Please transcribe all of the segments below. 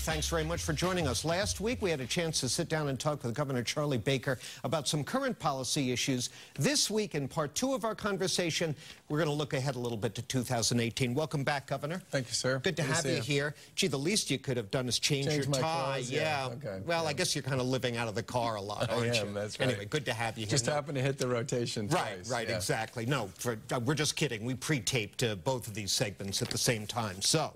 thanks very much for joining us. Last week, we had a chance to sit down and talk with Governor Charlie Baker about some current policy issues. This week, in part 2 of our conversation, we're going to look ahead a little bit to 2018. Welcome back, Governor. Thank you, sir. Good to have you here. Gee, the least you could have done is change your tie. Clothes, yeah. Okay. Well, yeah. I guess you're kind of living out of the car a lot, aren't you? That's right. Anyway, good to have you here. Just happened to hit the rotation twice. Right, yeah. exactly. No, we're just kidding. We pre-taped both of these segments at the same time. So,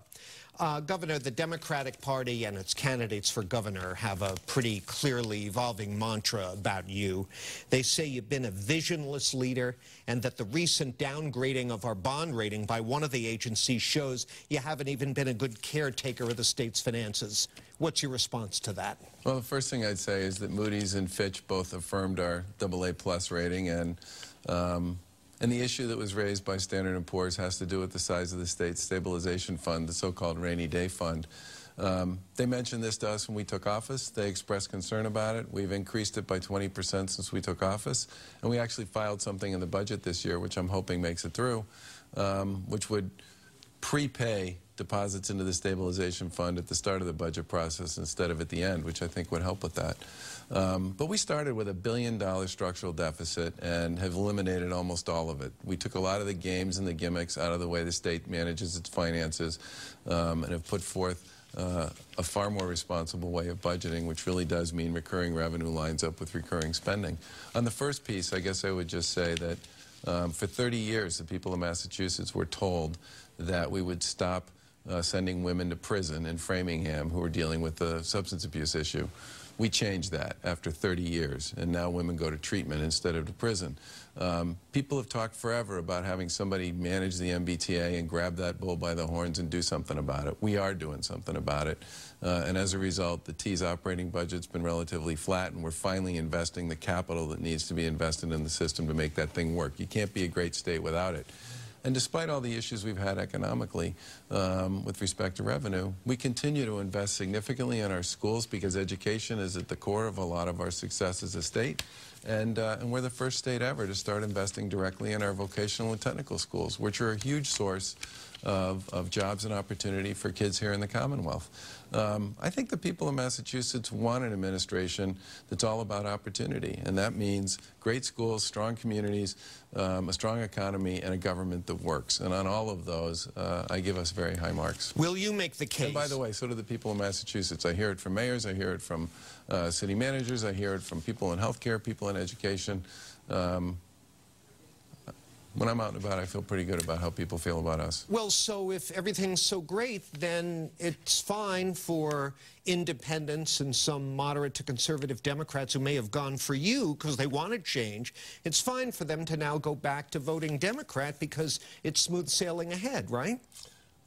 Governor, the Democratic Party and its candidates for governor have a pretty clearly evolving mantra about you. They say you've been a visionless leader and that the recent downgrading of our bond rating by one of the agencies shows you haven't even been a good caretaker of the state's finances. What's your response to that? Well, the first thing I'd say is that Moody's and Fitch both affirmed our AA+ rating, and the issue that was raised by Standard & Poor's has to do with the size of the state's stabilization fund, the so-called rainy day fund. They mentioned this to us when we took office. They expressed concern about it. We've increased it by 20% since we took office. And we actually filed something in the budget this year, which I'm hoping makes it through, which would prepay deposits into the stabilization fund at the start of the budget process instead of at the end, which I think would help with that. But we started with a $1 billion structural deficit and have eliminated almost all of it. We took a lot of the games and the gimmicks out of the way the state manages its finances and have put forth a far more responsible way of budgeting, which really does mean recurring revenue lines up with recurring spending. On the first piece, I guess I would just say that for 30 years, the people of Massachusetts were told that we would stop sending women to prison in Framingham who were dealing with the substance abuse issue. We changed that after 30 years, and now women go to treatment instead of to prison. People have talked forever about having somebody manage the MBTA and grab that bull by the horns and do something about it. We are doing something about it, and as a result, the T's operating budget's been relatively flat, and we're finally investing the capital that needs to be invested in the system to make that thing work. You can't be a great state without it. And despite all the issues we've had economically with respect to revenue, we continue to invest significantly in our schools because education is at the core of a lot of our success as a state. And we're the first state ever to start investing directly in our vocational and technical schools, which are a huge source of jobs and opportunity for kids here in the Commonwealth. I think the people of Massachusetts want an administration that's all about opportunity, and that means great schools, strong communities, a strong economy, and a government that works. And on all of those, I give us very high marks. Will you make the case? And by the way, so do the people of Massachusetts. I hear it from mayors, I hear it from city managers, I hear it from people in healthcare, people in education. When I'm out and about, I feel pretty good about how people feel about us. Well, so if everything's so great, then it's fine for independents and some moderate to conservative Democrats who may have gone for you because they wanted change. It's fine for them to now go back to voting Democrat because it's smooth sailing ahead, right?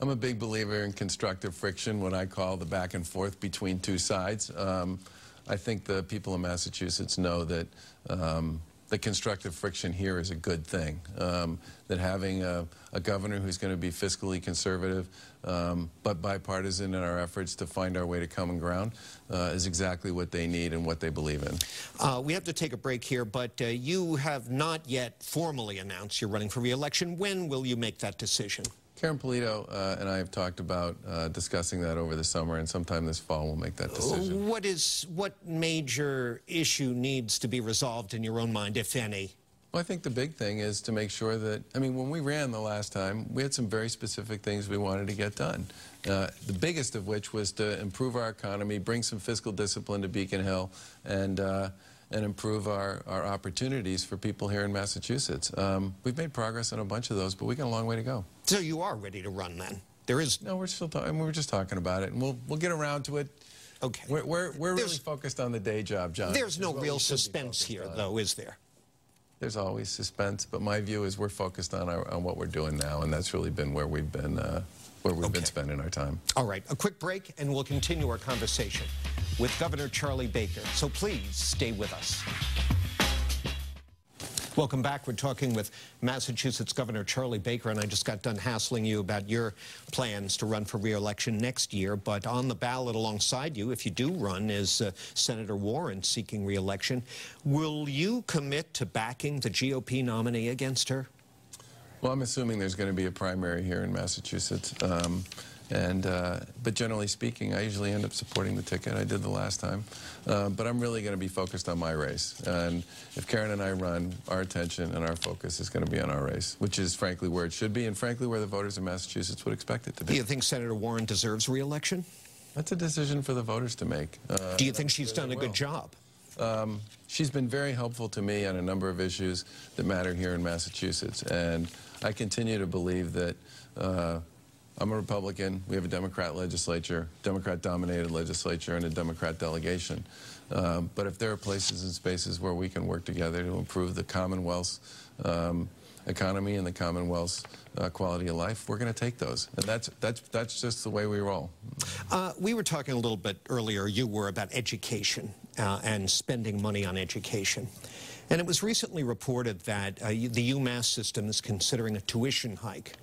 I'm a big believer in constructive friction, what I call the back and forth between two sides. I think the people of Massachusetts know that the constructive friction here is a good thing, that having a governor who's going to be fiscally conservative but bipartisan in our efforts to find our way to common ground is exactly what they need and what they believe in. We have to take a break here, but you have not yet formally announced you're running for re-election. When will you make that decision? Karen Polito and I have talked about discussing that over the summer, and sometime this fall we'll make that decision. What major issue needs to be resolved in your own mind, if any? Well, I think the big thing is to make sure that, I mean, when we ran the last time, we had some very specific things we wanted to get done. The biggest of which was to improve our economy, bring some fiscal discipline to Beacon Hill, and improve our opportunities for people here in Massachusetts. We've made progress on a bunch of those, but we got a long way to go. So you are ready to run then? There is... No, we're still talking. We're just talking about it, and we'll get around to it. Okay. We're really focused on the day job, John. There's no real suspense here, though, is there? There's always suspense, but my view is we're focused on what we're doing now, and that's really been where we've been been spending our time. All right, a quick break, and we'll continue our conversation with Governor Charlie Baker. So please stay with us. Welcome back. We're talking with Massachusetts Governor Charlie Baker, and I just got done hassling you about your plans to run for re-election next year. But on the ballot alongside you, if you do run, is Senator Warren seeking re-election. Will you commit to backing the GOP nominee against her? Well, I'm assuming there's going to be a primary here in Massachusetts. But generally speaking, I usually end up supporting the ticket. I did the last time. But I'm really going to be focused on my race. And if Karen and I run, our attention and our focus is going to be on our race, which is frankly where it should be and frankly where the voters of Massachusetts would expect it to be. Do you think Senator Warren deserves re-election? That's a decision for the voters to make. Do you think she's done a good job? She's been very helpful to me on a number of issues that matter here in Massachusetts. And I continue to believe that I'm a Republican. We have a Democrat legislature, Democrat-dominated legislature, and a Democrat delegation. But if there are places and spaces where we can work together to improve the Commonwealth's economy and the Commonwealth's quality of life, we're going to take those. And that's just the way we roll. We were talking a little bit earlier, you were, about education and spending money on education. And it was recently reported that the UMass system is considering a tuition hike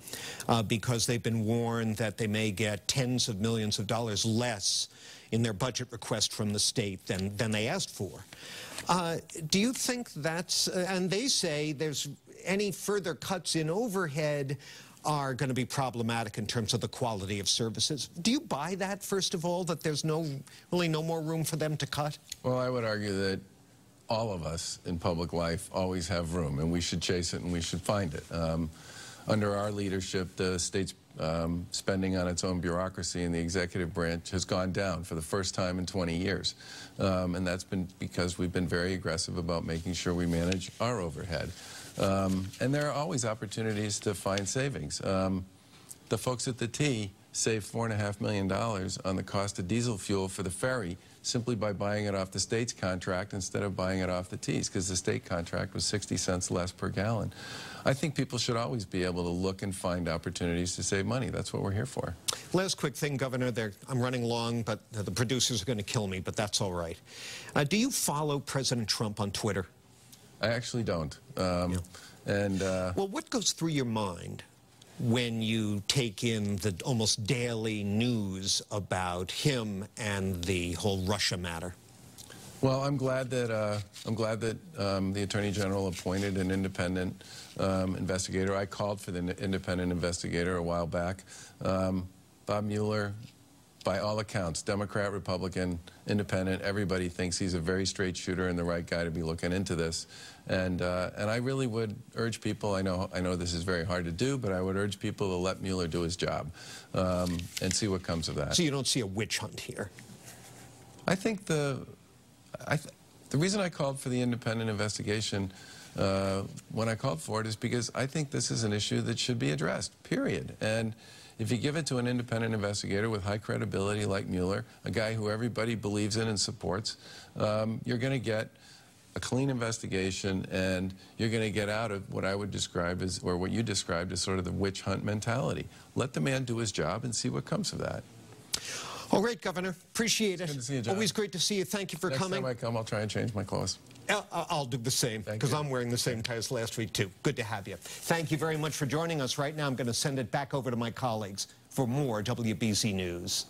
because they've been warned that they may get tens of millions of dollars less in their budget request from the state than they asked for. Do you think that's, and they say there's any further cuts in overhead are going to be problematic in terms of the quality of services. Do you buy that, first of all, that there's really no more room for them to cut? Well, I would argue that all of us in public life always have room, and we should chase it and we should find it. Under our leadership, the state's spending on its own bureaucracy in the executive branch has gone down for the first time in 20 years. And that's been because we've been very aggressive about making sure we manage our overhead. And there are always opportunities to find savings. The folks at the T saved $4.5 million on the cost of diesel fuel for the ferry simply by buying it off the state's contract instead of buying it off the T's, because the state contract was 60 cents less per gallon. I think people should always be able to look and find opportunities to save money. That's what we're here for. Last quick thing, Governor. I'm running long, but the producers are going to kill me, but that's all right. Do you follow President Trump on Twitter? I actually don't. Well, what goes through your mind when you take in the almost daily news about him and the whole Russia matter? Well, I'm glad that the Attorney General appointed an independent investigator. I called for the independent investigator a while back. Bob Mueller, by all accounts, Democrat, Republican, independent, everybody thinks he's a very straight shooter and the right guy to be looking into this. And I really would urge people, I know this is very hard to do, but I would urge people to let Mueller do his job and see what comes of that. So you don't see a witch hunt here? I think the reason I called for the independent investigation when I called for it is because I think this is an issue that should be addressed, period. And if you give it to an independent investigator with high credibility like Mueller, a guy who everybody believes in and supports, you're going to get a clean investigation, and you're going to get out of what I would describe as, or what you described as, sort of the witch hunt mentality. Let the man do his job and see what comes of that. All right, Governor. Appreciate it. Good to see you, John. Always great to see you. Thank you for coming. Next time I come, I'll try and change my clothes. I'll do the same, because I'm wearing the same tie as last week, too. Good to have you. Thank you very much for joining us. Right now, I'm going to send it back over to my colleagues for more WBZ News.